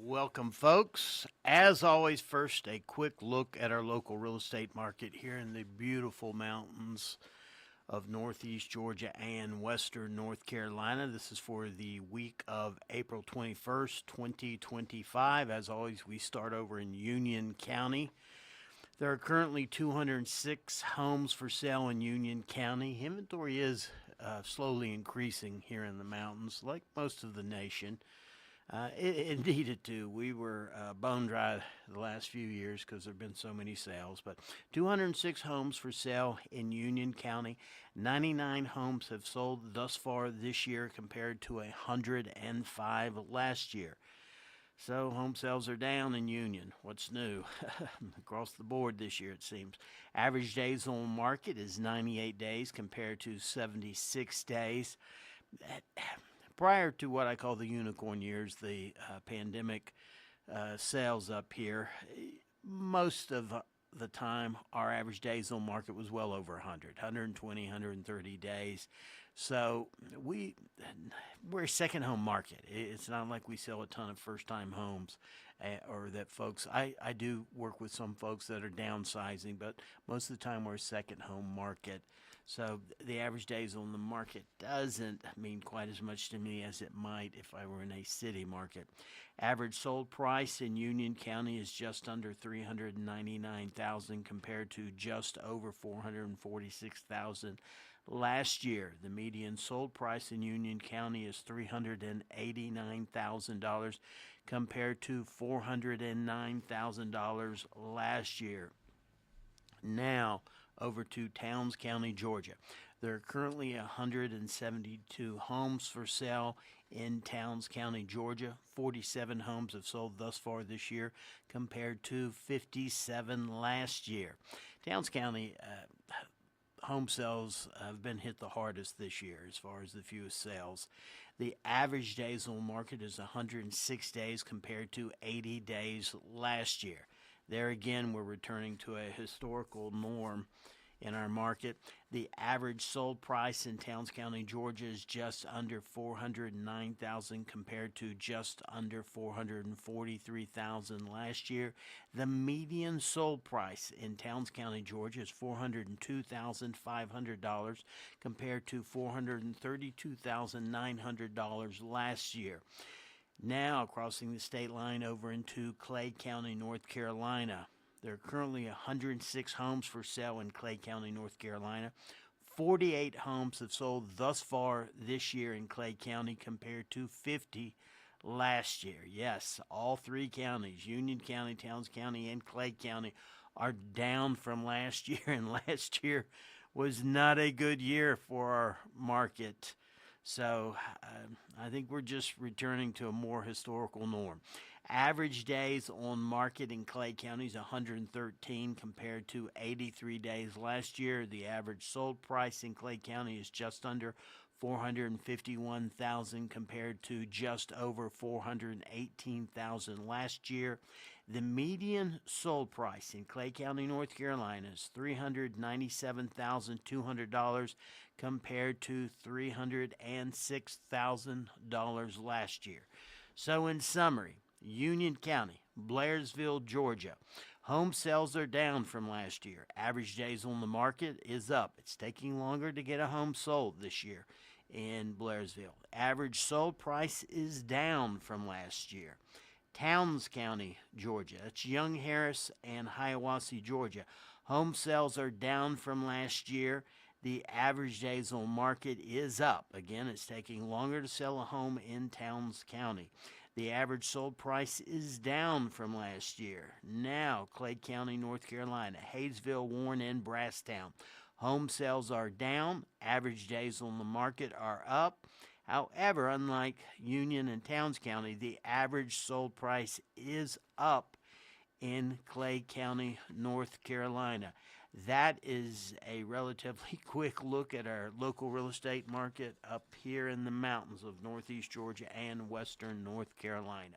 Welcome, folks. As always, first, a quick look at our local real estate market here in the beautiful mountains of Northeast Georgia and Western North Carolina. This is for the week of April 21st, 2025. As always, we start over in Union County. There are currently 206 homes for sale in Union County. Inventory is slowly increasing here in the mountains, like most of the nation. It needed to. We were bone dry the last few years because there have been so many sales. But 206 homes for sale in Union County. 99 homes have sold thus far this year compared to 105 last year. So home sales are down in Union. What's new? Across the board this year, it seems. Average days on market is 98 days compared to 76 days. Prior to what I call the unicorn years, the pandemic sales up here, most of the time our average days on market was well over 100, 120, 130 days. So we're a second home market. It's not like we sell a ton of first-time homes or that folks, I do work with some folks that are downsizing, but most of the time we're a second home market. So the average days on the market doesn't mean quite as much to me as it might if I were in a city market. Average sold price in Union County is just under $399,000 compared to just over $446,000 last year. The median sold price in Union County is $389,000 compared to $409,000 last year. Now, over to Towns County, Georgia. There are currently 172 homes for sale in Towns County, Georgia. 47 homes have sold thus far this year compared to 57 last year. Towns County home sales have been hit the hardest this year as far as the fewest sales. The average days on market is 106 days compared to 80 days last year. There again, we're returning to a historical norm in our market. The average sold price in Towns County, Georgia is just under $409,000 compared to just under $443,000 last year. The median sold price in Towns County, Georgia is $402,500 compared to $432,900 last year. Now, crossing the state line over into Clay County, North Carolina. There are currently 106 homes for sale in Clay County, North Carolina. 48 homes have sold thus far this year in Clay County compared to 50 last year. Yes, all three counties, Union County, Towns County, and Clay County, are down from last year, and last year was not a good year for our market. So I think we're just returning to a more historical norm. Average days on market in Clay County is 113 compared to 83 days last year. The average sold price in Clay County is just under $451,000 compared to just over $418,000 last year. The median sold price in Clay County, North Carolina is $397,200 compared to $306,000 last year. So in summary, Union County, Blairsville, Georgia. Home sales are down from last year. Average days on the market is up. It's taking longer to get a home sold this year in Blairsville. Average sold price is down from last year. Towns County, Georgia. That's Young Harris and Hiawassee, Georgia. Home sales are down from last year. The average days on market is up. Again, it's taking longer to sell a home in Towns County. The average sold price is down from last year. Now, Clay County, North Carolina, Hayesville, Warren, and Brasstown. Home sales are down. Average days on the market are up. However, unlike Union and Towns County, the average sold price is up in Clay County, North Carolina. That is a relatively quick look at our local real estate market up here in the mountains of Northeast Georgia and Western North Carolina.